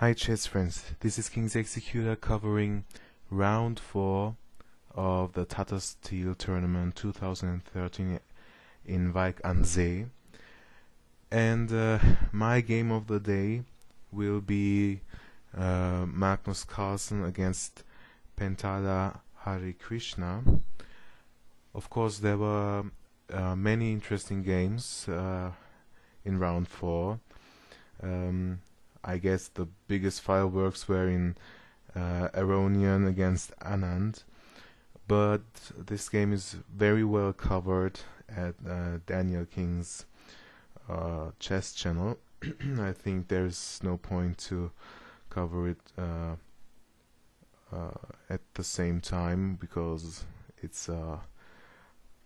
Hi chess friends, this is King's Executor covering round 4 of the Tata Steel Tournament 2013 in Wijk Rnd4. And my game of the day will be Magnus Carlsen against Pentala Harikrishna. Of course, there were many interesting games in round 4. I guess the biggest fireworks were in Aronian against Anand, but this game is very well covered at Daniel King's chess channel. I think there's no point to cover it at the same time, because it's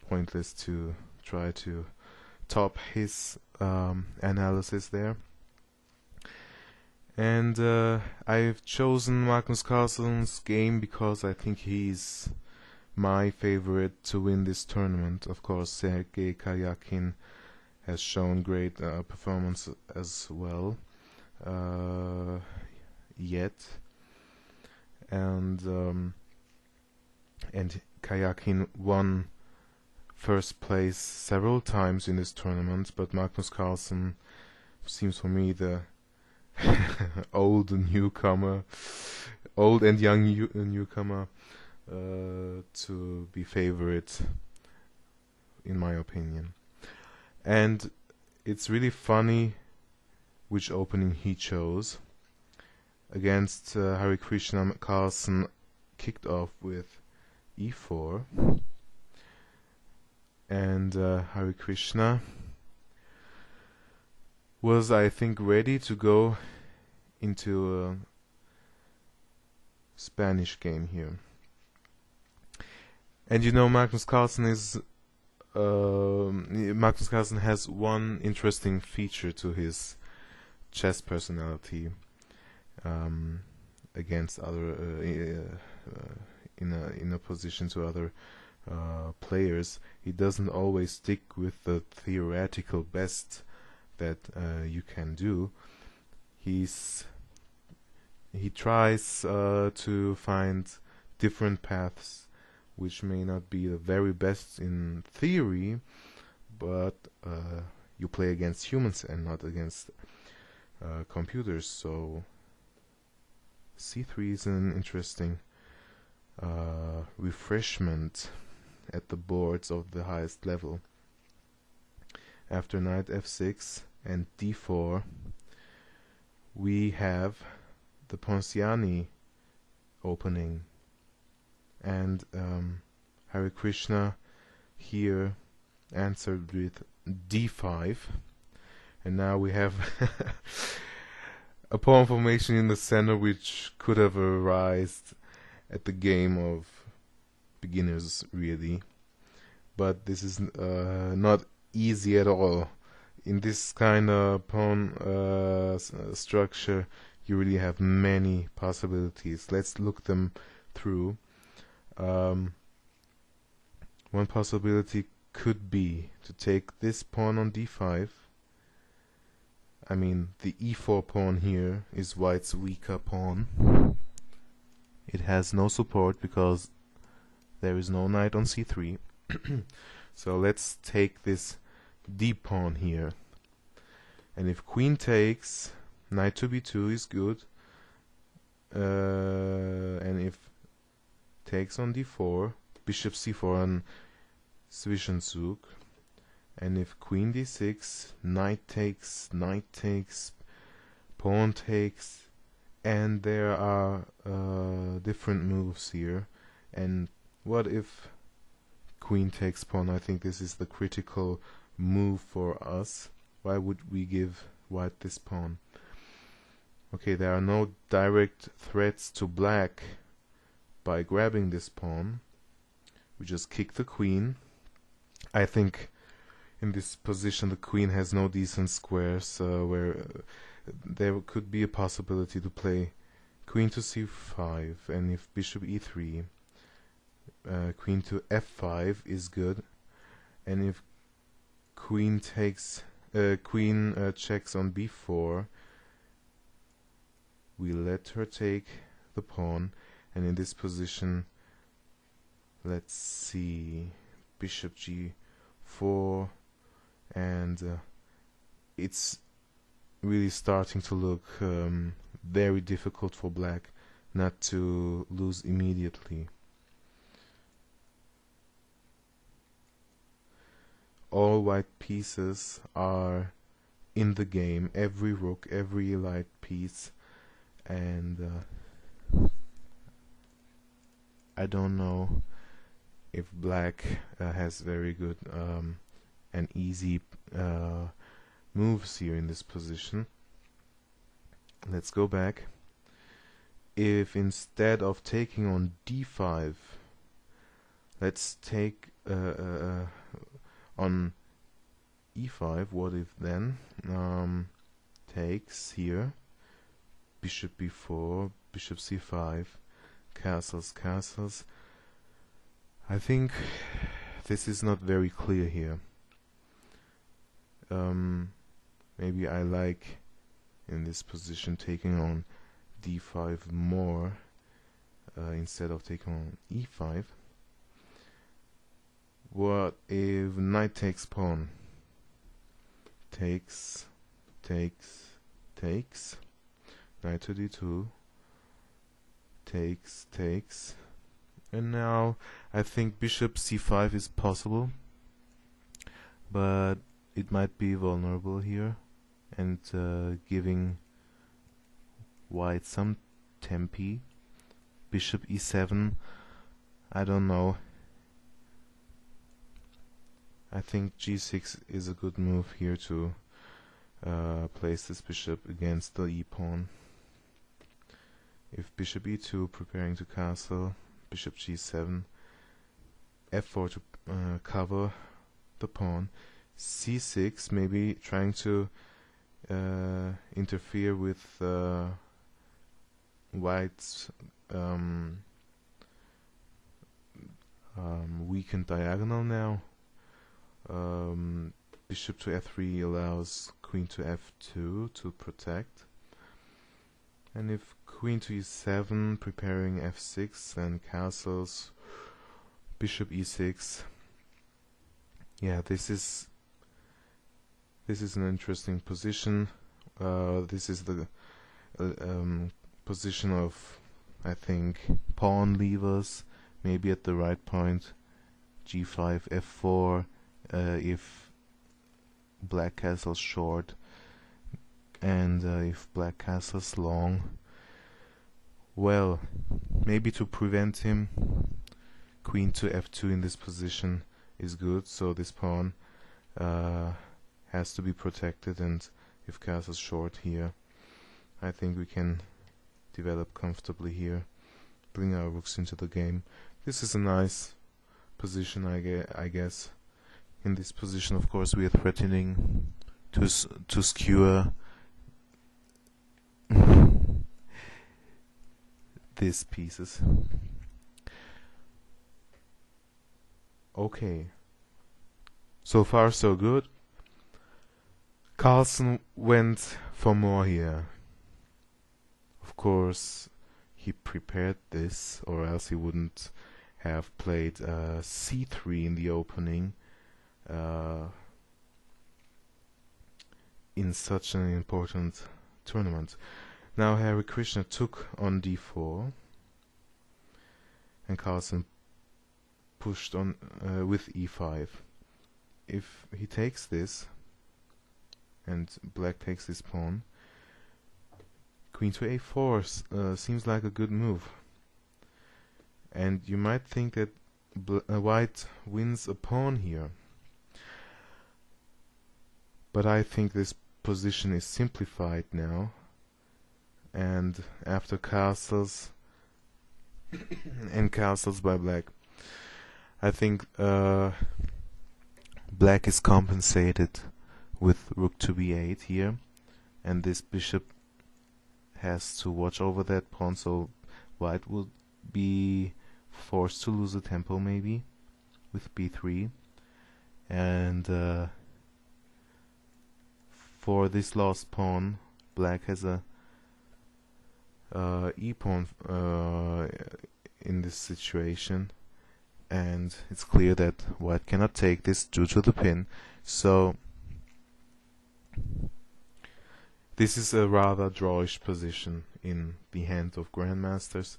pointless to try to top his analysis there. And I've chosen Magnus Carlsen's game because I think he's my favorite to win this tournament. Of course, Sergei Karyakin has shown great performance as well yet, and Karyakin won first place several times in this tournament, but Magnus Carlsen seems for me the old and young newcomer to be favorite, in my opinion. And it's really funny which opening he chose. Against Harikrishna, Carlsen kicked off with e4, and Harikrishna was, I think, ready to go into a Spanish game here. And you know, Magnus Carlsen has one interesting feature to his chess personality against other in opposition to other players. He doesn't always stick with the theoretical best that you can do. He tries to find different paths which may not be the very best in theory, but you play against humans and not against computers. So c3 is an interesting refreshment at the boards of the highest level. After knight f6 and d4, we have the Ponziani opening, and Harikrishna here answered with d5, and now we have a pawn formation in the center which could have arisen at the game of beginners, really, but this is not easy at all. In this kind of pawn structure, you really have many possibilities. Let's look them through. One possibility could be to take this pawn on d5. I mean, the e4 pawn here is white's weaker pawn. It has no support because there is no knight on c3. So let's take this d pawn here, and if queen takes, knight to b2 is good, and if takes on d4, bishop c4 and Zwischenzug, and if queen d6, knight takes, pawn takes, and there are different moves here. And what if queen takes pawn? I think this is the critical move for us. Why would we give white this pawn? Okay, there are no direct threats to black by grabbing this pawn. We just kick the queen. I think in this position the queen has no decent squares, where there could be a possibility to play queen to c5, and if bishop e3, queen to f5 is good, and if queen takes, checks on b4, We let her take the pawn, and in this position, let's see, bishop g4, and it's really starting to look very difficult for black not to lose immediately. All white pieces are in the game, every rook, every light piece, and I don't know if black has very good and easy moves here in this position. Let's go back. If instead of taking on d5, let's take on e5, what if then takes here, bishop b4, bishop c5, castles, castles. I think this is not very clear here. Maybe I like in this position taking on d5 more instead of taking on e5. What if knight takes pawn? Takes, takes, takes, knight to d2, takes, takes, and now I think bishop c5 is possible, but it might be vulnerable here and giving white some tempi. Bishop e7, I don't know. I think g6 is a good move here to place this bishop against the e-pawn. If bishop e2, preparing to castle, bishop g7, f4 to cover the pawn, c6, maybe trying to interfere with white's weakened diagonal now. Bishop to f3 allows queen to f2 to protect, and if queen to e7, preparing f6 and castles, bishop e6. Yeah, this is an interesting position. This is the position of, I think, pawn levers, maybe at the right point. g5, f4, if black castles short, and if black castles long. Well, maybe to prevent him, queen to f2 in this position is good, so this pawn has to be protected, and if castles short here, I think we can develop comfortably here, bring our rooks into the game. This is a nice position, I guess. In this position, of course, we are threatening to skewer these pieces. Okay, so far so good. Carlsen went for more here. Of course, he prepared this, or else he wouldn't have played c3 in the opening in such an important tournament. Now Harikrishna took on d4, and Carlsen pushed on with e5. If he takes this, and black takes this pawn, queen to a4 seems like a good move. And you might think that white wins a pawn here. But I think this position is simplified now. And after castles and castles by black, I think black is compensated with rook to b8 here, and this bishop has to watch over that pawn, so white would be forced to lose a tempo maybe with b3, and for this lost pawn, black has a e-pawn in this situation, and it's clear that white cannot take this due to the pin. So this is a rather drawish position in the hand of grandmasters.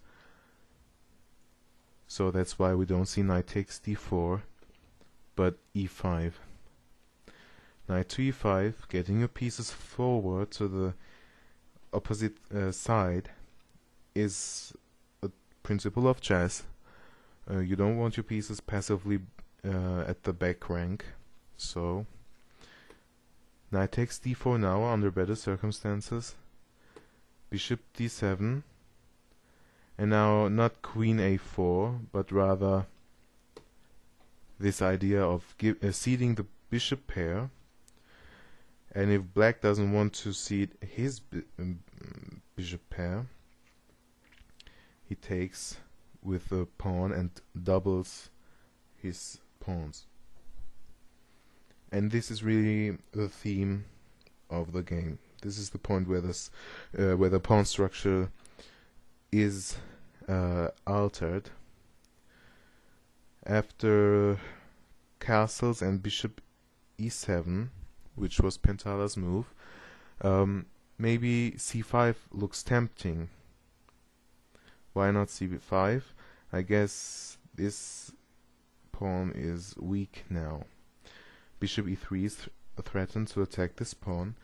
So that's why we don't see knight takes d4, but e5. Knight to e5, getting your pieces forward to the opposite side is a principle of chess. You don't want your pieces passively at the back rank. So knight takes d4 now under better circumstances. Bishop d7, and now not queen a4, but rather this idea of ceding the bishop pair. And if black doesn't want to cede his bishop pair, he takes with the pawn and doubles his pawns. And this is really the theme of the game. This is the point where the pawn structure is altered. After castles and bishop e7, which was Pentala's move, maybe c5 looks tempting. Why not c5? I guess this pawn is weak now. Bishop e3 is threatened to attack this pawn,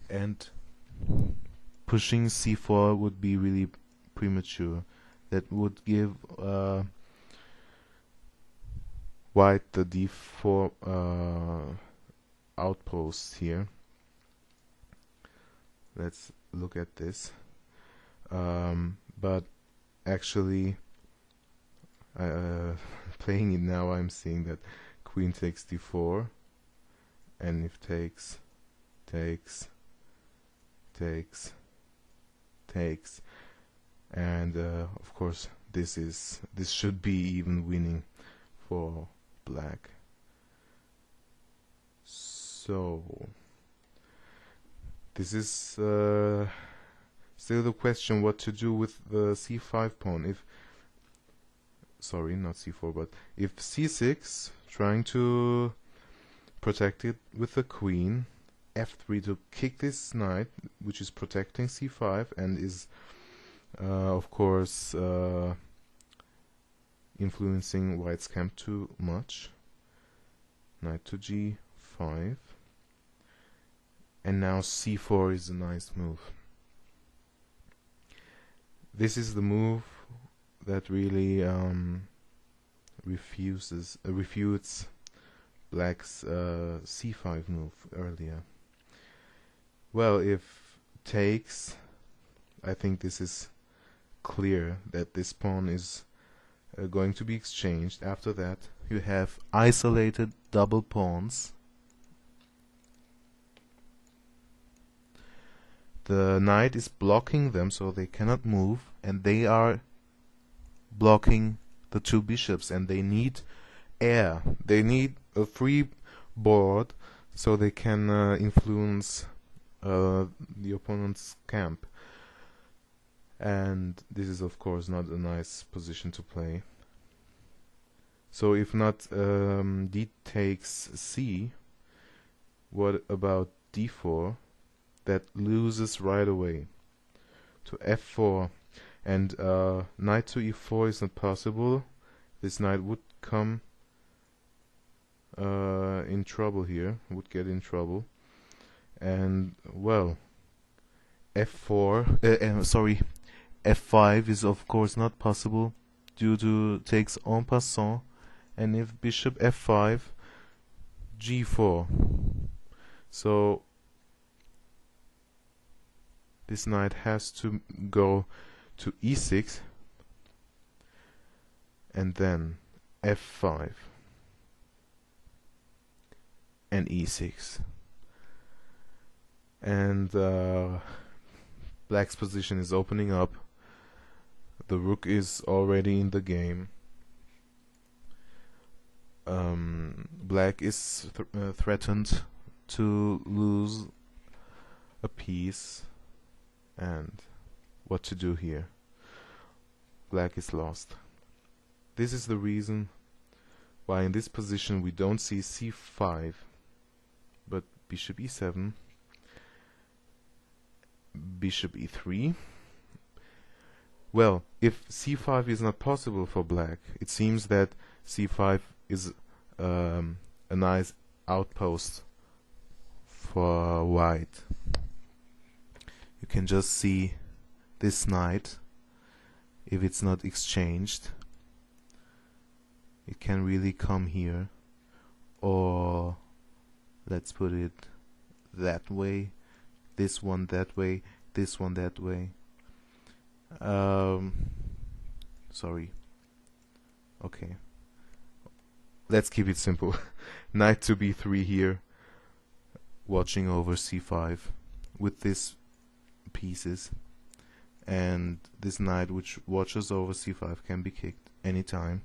and pushing c4 would be really premature. That would give white the d4 outposts here. Let's look at this. But actually, playing it now, I'm seeing that queen takes d4, and if takes, and of course this should be even winning for black. So this is still the question what to do with the c5 pawn. If not c4, but if c6, trying to protect it with the queen, f3 to kick this knight, which is protecting c5 and is of course influencing white's camp too much. Knight to g5, and now c4 is a nice move. This is the move that really refutes black's c5 move earlier. Well, if takes, I think this is clear that this pawn is going to be exchanged. After that, you have isolated double pawns. The knight is blocking them, so they cannot move, and they are blocking the two bishops, and they need air. They need a free board so they can influence the opponent's camp. And this is of course not a nice position to play. So if not d takes c, what about d4? That loses right away to f4, and knight to e4 is not possible. This knight would come in trouble here, would get in trouble, and well, f5 is of course not possible due to takes en passant, and if bishop f5, g4. So this knight has to go to e6 and then f5 and e6, and black's position is opening up. The rook is already in the game. Black is threatened to lose a piece, and what to do here. Black is lost. This is the reason why in this position we don't see c5, but bishop e7, bishop e3. Well, if c5 is not possible for black, it seems that c5 is a nice outpost for white. You can just see this knight. If it's not exchanged, it can really come here, or let's put it that way, this one that way, this one that way. Sorry. Okay. Let's keep it simple. Knight to b3 here, watching over c5 with these pieces, and this knight which watches over c5 can be kicked anytime.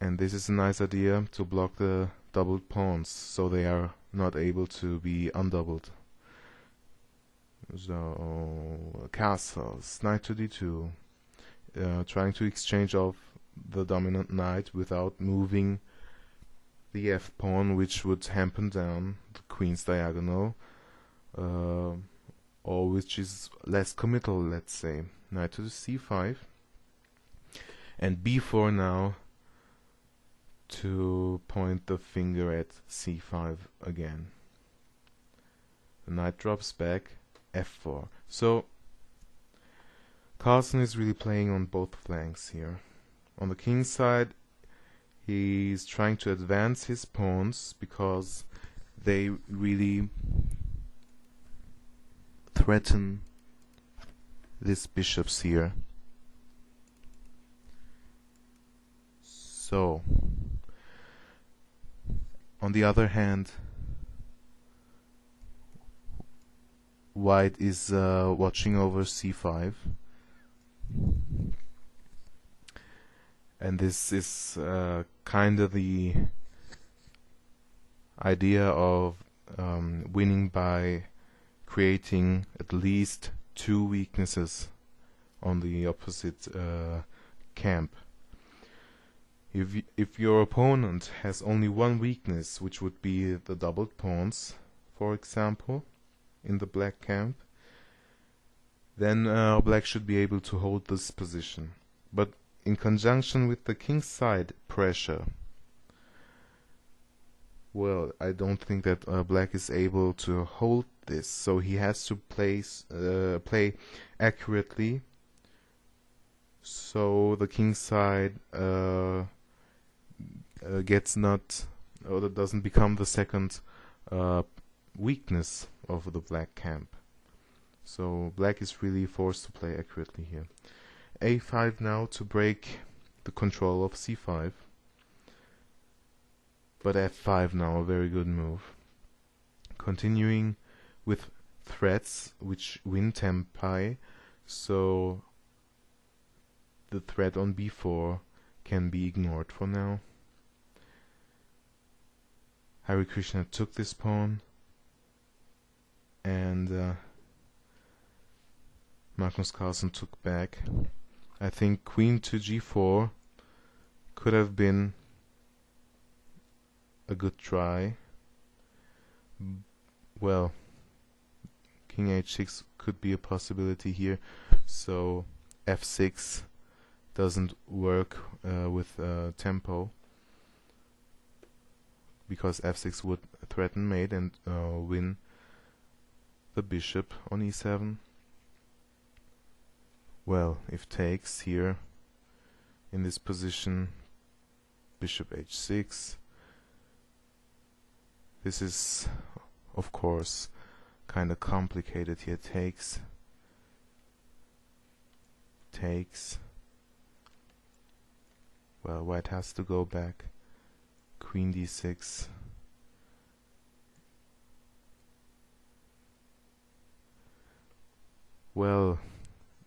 And this is a nice idea to block the doubled pawns so they are not able to be undoubled. So castles, knight to d2, trying to exchange off the dominant knight without moving the f pawn, which would hamper down the queen's diagonal, or which is less committal, let's say. Knight to c5, and b4 now to point the finger at c5 again. The knight drops back, f4. So Carlsen is really playing on both flanks here. On the king's side, he's trying to advance his pawns because they really threaten these bishops here. So, on the other hand, white is watching over c5, and this is kind of the idea of winning by creating at least two weaknesses on the opposite camp. If your opponent has only one weakness, which would be the doubled pawns, for example, in the black camp, then black should be able to hold this position. But in conjunction with the king's side pressure, well, I don't think that black is able to hold this, so he has to play accurately, so the king's side gets not, or that doesn't become the second weakness of the black camp. So black is really forced to play accurately here. a5 now to break the control of c5, but f5 now, a very good move. Continuing with threats which win tempi, so the threat on b4 can be ignored for now. Harikrishna took this pawn, and Magnus Carlsen took back. I think queen to g4 could have been a good try. Well, king h6 could be a possibility here, so f6 doesn't work with tempo, because f6 would threaten mate and win the bishop on e7. Well, if takes here in this position, bishop h6, this is of course kinda complicated here. Takes, well, white has to go back, queen d6, well,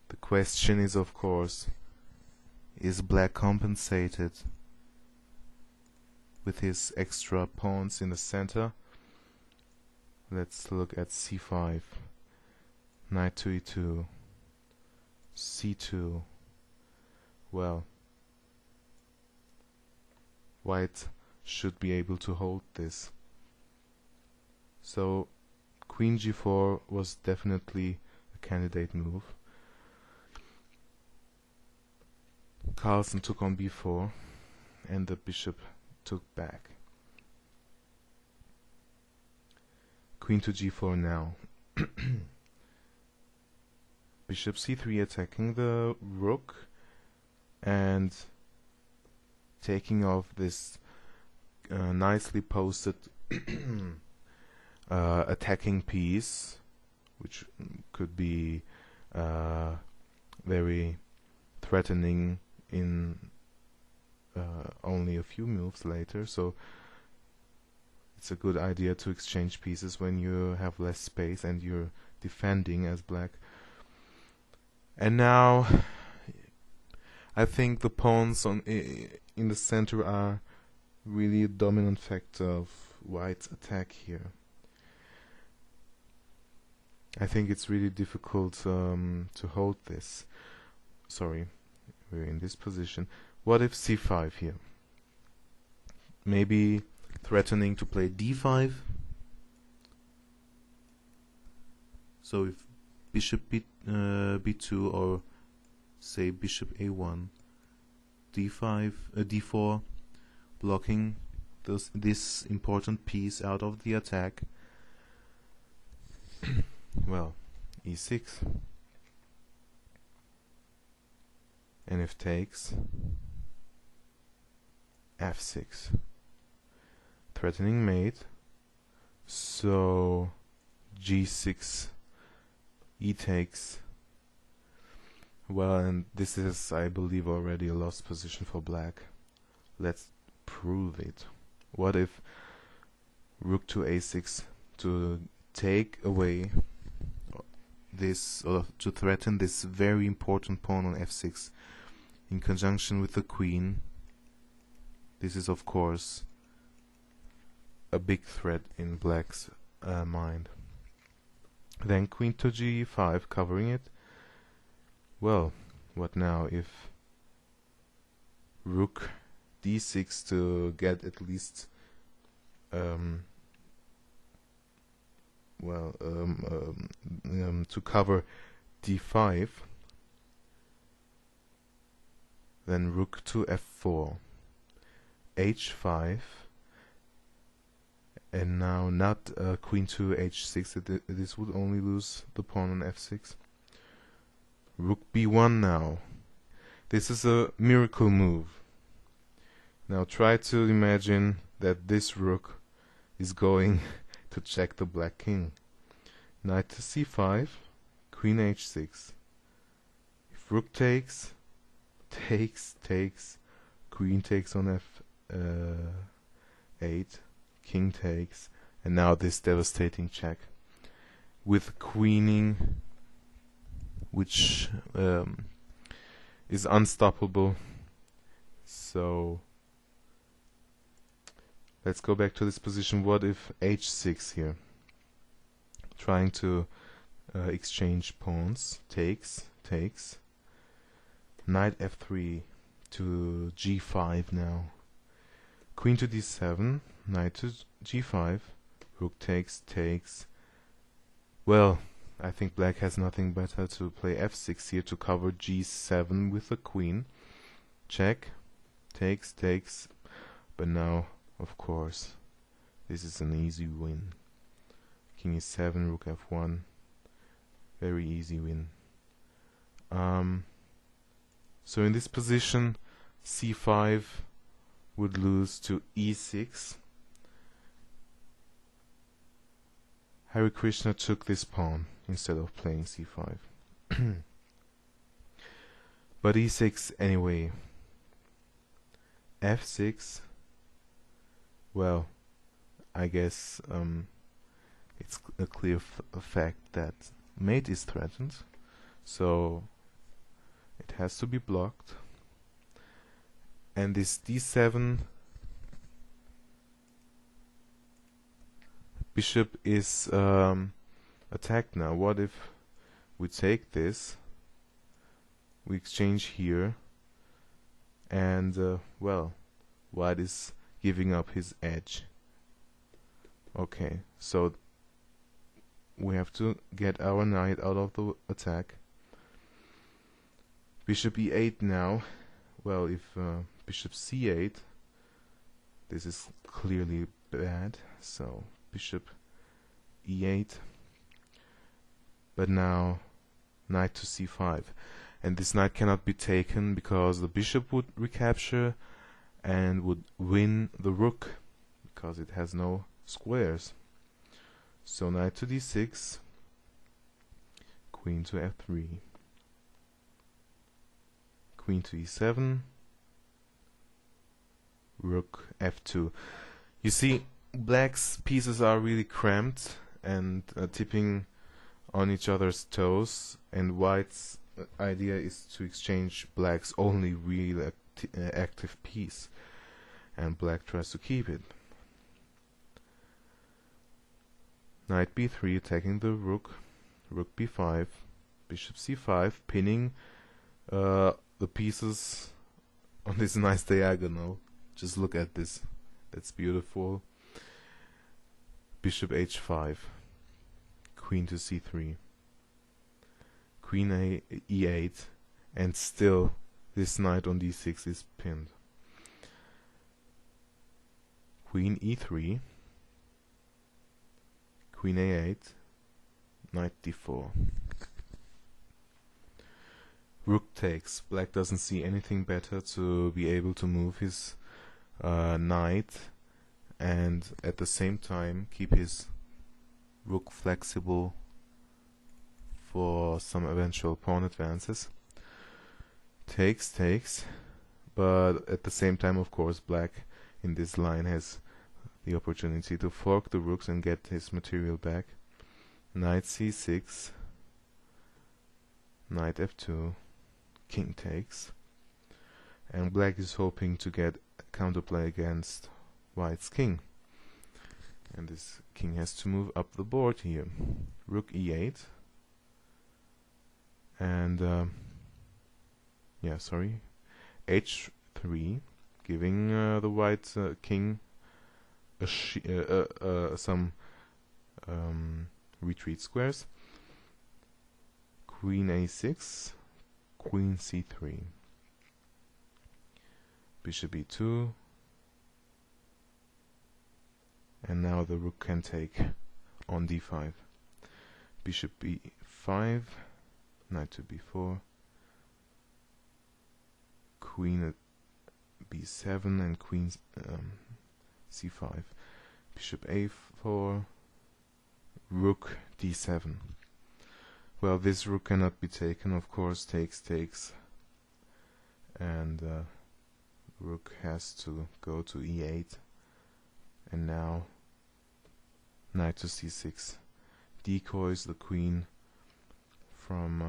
the question is, of course, is black compensated with his extra pawns in the center? Let's look at c5. knight to e2, c2. Well, white should be able to hold this. So queen g4 was definitely a candidate move. Carlsen took on b4 and the bishop took back. Queen to g4 now. Bishop c3 attacking the rook and taking off this nicely posted attacking piece, which could be very threatening in only a few moves later. So it's a good idea to exchange pieces when you have less space and you're defending as black. And now I think the pawns in the center are really a dominant factor of white's attack here. I think it's really difficult to hold this. Sorry, we're in this position. What if c5 here? Maybe threatening to play d5. So if bishop b2 or say bishop a1, d5, d4, blocking this important piece out of the attack. Well, e6, and if takes, f6, threatening mate. So g6, e takes. Well, and this is, I believe, already a lost position for black. Let's prove it. What if rook to a6 to take away this, or to threaten this very important pawn on f6 in conjunction with the queen? This is, of course, a big threat in black's mind. Then queen to g5, covering it. Well, what now if rook d6 to get at least to cover d5, then rook to f4, h5, and now not queen to h6. This would only lose the pawn on f6. Rook b1 now. This is a miracle move. Now try to imagine that this rook is going to check the black king. Knight to c5, queen h6. If rook takes, queen takes on f8, king takes, and now this devastating check with queening, which is unstoppable. So let's go back to this position. What if h6 here? Trying to exchange pawns. Takes. Knight f3 to g5 now. Queen to d7. Knight to g5. Rook takes. Well, I think black has nothing better to play f6 here to cover g7 with the queen. Check. Takes. But now, of course, this is an easy win. King e7, rook f1. Very easy win. So in this position, c5 would lose to e6. Harikrishna took this pawn instead of playing c5. But e6 anyway. f6. Well, I guess it's a clear fact that mate is threatened, so it has to be blocked. And this d7 bishop is attacked now. What if we take this, we exchange here, and well, white is giving up his edge. Okay, so we have to get our knight out of the attack. Bishop e8 now. Well, if bishop c8, this is clearly bad, so bishop e8, but now knight to c5, and this knight cannot be taken because the bishop would recapture and would win the rook because it has no squares. So knight to d6, queen to f3, queen to e7, rook f2. You see, black's pieces are really cramped and tipping on each other's toes, and white's idea is to exchange black's only real active piece, and black tries to keep it. Knight b3 attacking the rook, rook b5, bishop c5, pinning the pieces on this nice diagonal. Just look at this, that's beautiful. Bishop h5, queen to c3, queen e8, and still this knight on d6 is pinned. Queen e3, queen a8, knight d4. Rook takes. Black doesn't see anything better to be able to move his knight and at the same time keep his rook flexible for some eventual pawn advances. Takes, but at the same time, of course, black in this line has the opportunity to fork the rooks and get his material back. Knight c6, knight f2, king takes, and black is hoping to get counterplay against white's king, and this king has to move up the board here. Rook e8, and h3, giving the white king some retreat squares. Queen a6, queen c3, bishop e2, and now the rook can take on d5. Bishop b5, knight to b4, queen at b7, and queen c5, bishop a4, rook d7. Well, this rook cannot be taken, of course. Takes, and rook has to go to e8, and now knight to c6 decoys the queen from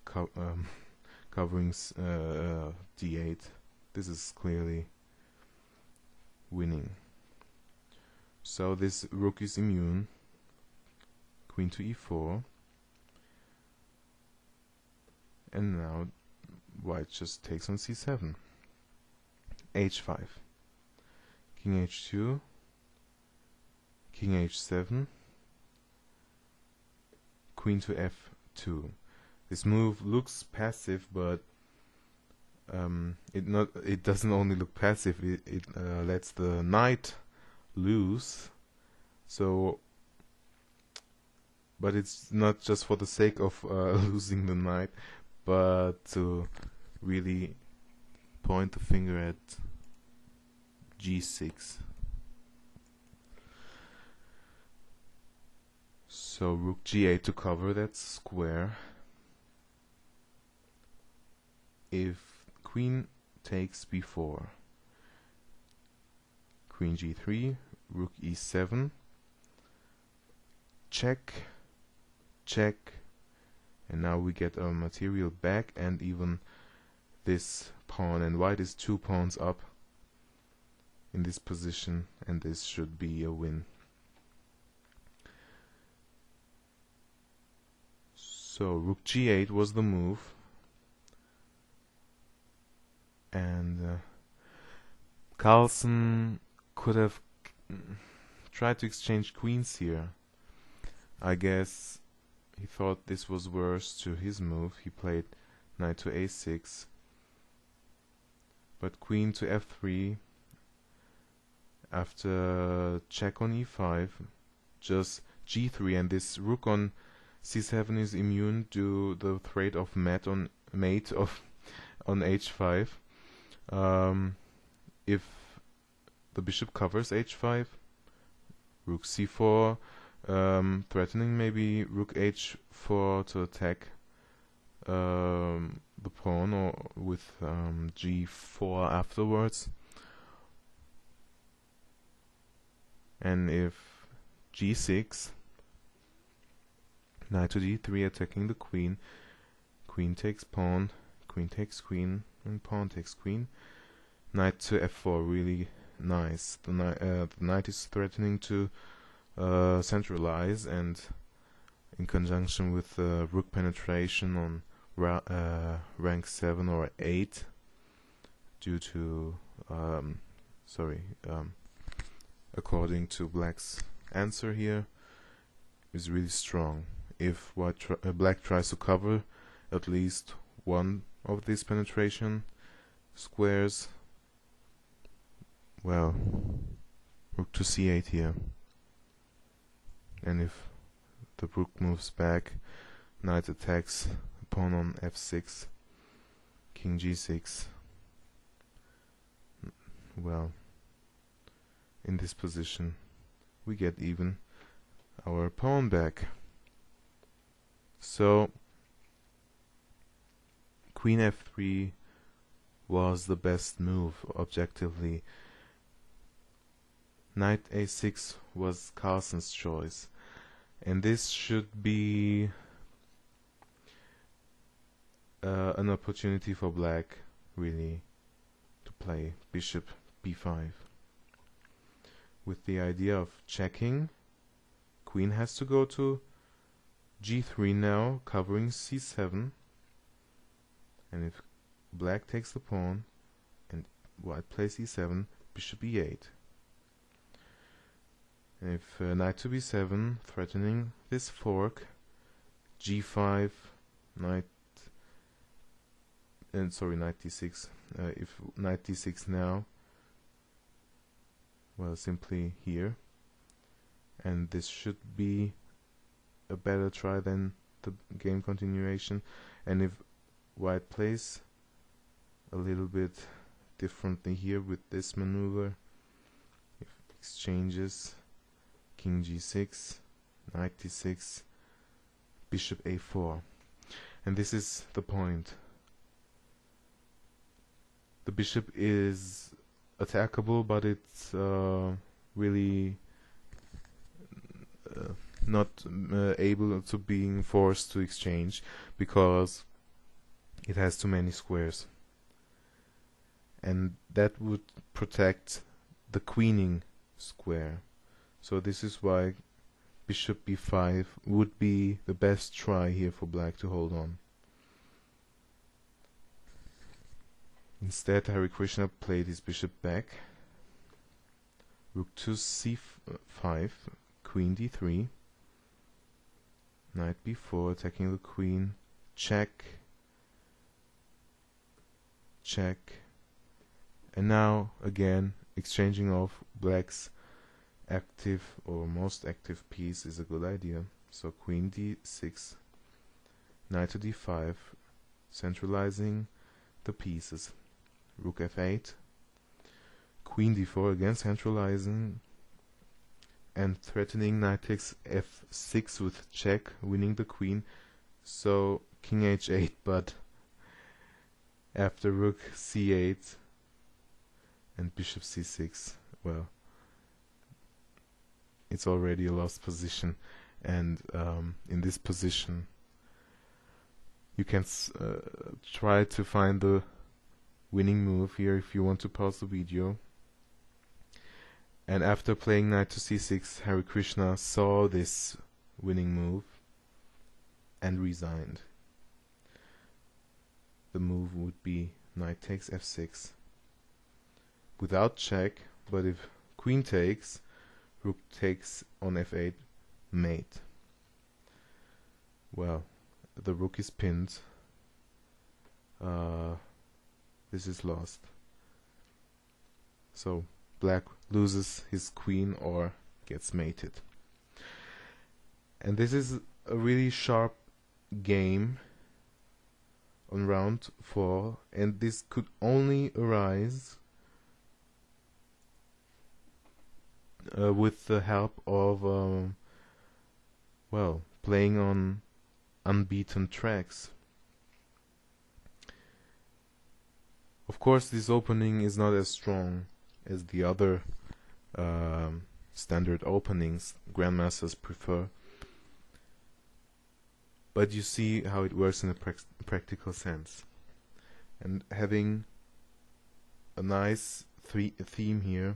covering d8. This is clearly winning. So this rook is immune. Queen to e4, and now white just takes on c7. h5, king h2, king h7, queen to f2. This move looks passive, but it doesn't only look passive, it lets the knight loose. So, but it's not just for the sake of losing the knight, but to really point the finger at g6. So rook g8 to cover that square. If queen takes b4, queen g3, rook e7, check, and now we get our material back and even this pawn, and white is 2 pawns up in this position, and this should be a win. So rook g8 was the move, and Carlsen could have tried to exchange queens here. I guess he thought this was worse to his move. He played knight to a6, but queen to f3 after check on e5, just g3, and this rook on c7 is immune to the threat of mate on h5. If the bishop covers h5, rook c4, threatening maybe rook h4 to attack the pawn, or with g4 afterwards. And if g6, knight to d3 attacking the queen, queen takes pawn, queen takes queen, and pawn takes queen. Knight to f4, really nice. The knight is threatening to centralize, and in conjunction with rook penetration on rank 7 or 8, due to according to black's answer here, is really strong. If black tries to cover at least one of these penetration squares, well, rook to c8 here, and if the rook moves back, knight attacks pawn on f6, king g6, well, in this position we get even our pawn back. So queen f3 was the best move objectively. Knight a6 was Carlsen's choice, and this should be an opportunity for black really to play bishop b5, with the idea of checking. Queen has to go to g3 now, covering c7, and if black takes the pawn and white plays e7, bishop e8. And if knight to b7, threatening this fork, g5, knight d6. If knight d6 now, well, simply here, and this should be a better try than the game continuation. And if white plays a little bit differently here with this maneuver, if exchanges, king g6, knight d6, bishop a4, and this is the point. The bishop is attackable, but it's really not able to being forced to exchange, because it has too many squares, and that would protect the queening square. So this is why bishop b5 would be the best try here for black to hold on. Instead, Harikrishna played his bishop back, rook to c5, queen d3, knight b4, attacking the queen, check, check, and now again exchanging off black's active or most active piece is a good idea. So queen d6, knight to d5, centralizing the pieces, rook f8, queen d4, again centralizing and threatening knight takes f6 with check, winning the queen. So king h8, but after rook c8 and bishop c6, well, it's already a lost position, and in this position you can try to find the winning move here if you want to pause the video. And after playing knight to c6, Harikrishna saw this winning move and resigned. The move would be knight takes f6 without check, but if queen takes, rook takes on f8, mate. Well, the rook is pinned. This is lost. So black loses his queen or gets mated. And this is a really sharp game on round 4, and this could only arise with the help of well, playing on unbeaten tracks. Of course, this opening is not as strong as the other standard openings grandmasters prefer, but you see how it works in a practical sense. And having a nice theme here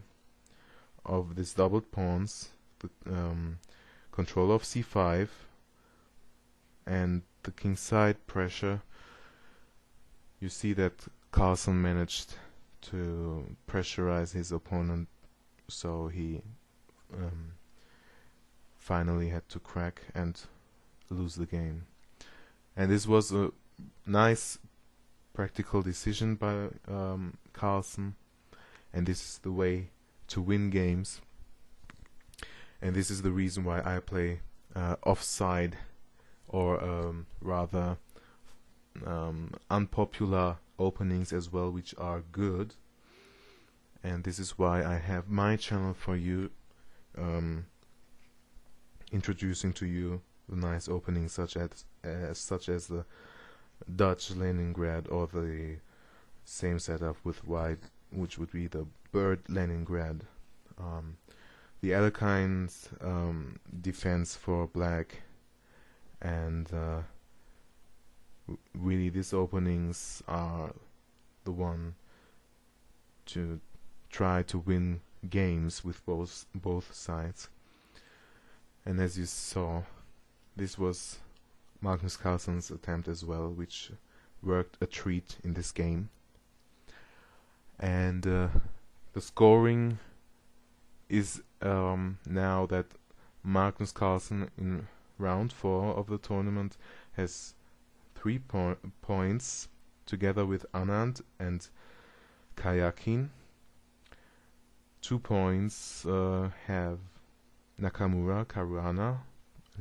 of this doubled pawns, the control of c5 and the kingside pressure, you see that Carlsen managed to pressurize his opponent, so he finally had to crack and lose the game. And this was a nice practical decision by Carlsen, and this is the way to win games. And this is the reason why I play offside, or rather unpopular openings as well, which are good. And this is why I have my channel for you, introducing to you the nice openings such as the Dutch Leningrad, or the same setup with white, which would be the bird Leningrad. The Alekhines defense for black, and really these openings are the one to try to win games with both sides. And as you saw, this was Magnus Carlsen's attempt as well, which worked a treat in this game. And the scoring is now that Magnus Carlsen in round 4 of the tournament has 3 points together with Anand and Kayakin. 2 points have Nakamura, Caruana,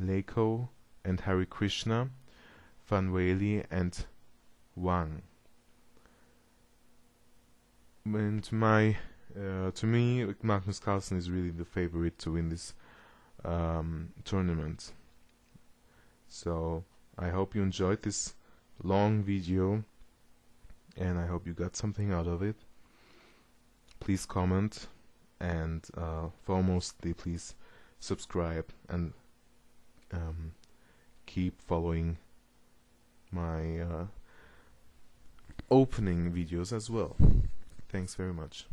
Leiko and Harikrishna, Vanweli and Wang. And to me, Magnus Carlsen is really the favorite to win this tournament. So I hope you enjoyed this long video, and I hope you got something out of it. Please comment, and foremostly please subscribe, and keep following my opening videos as well. Thanks very much.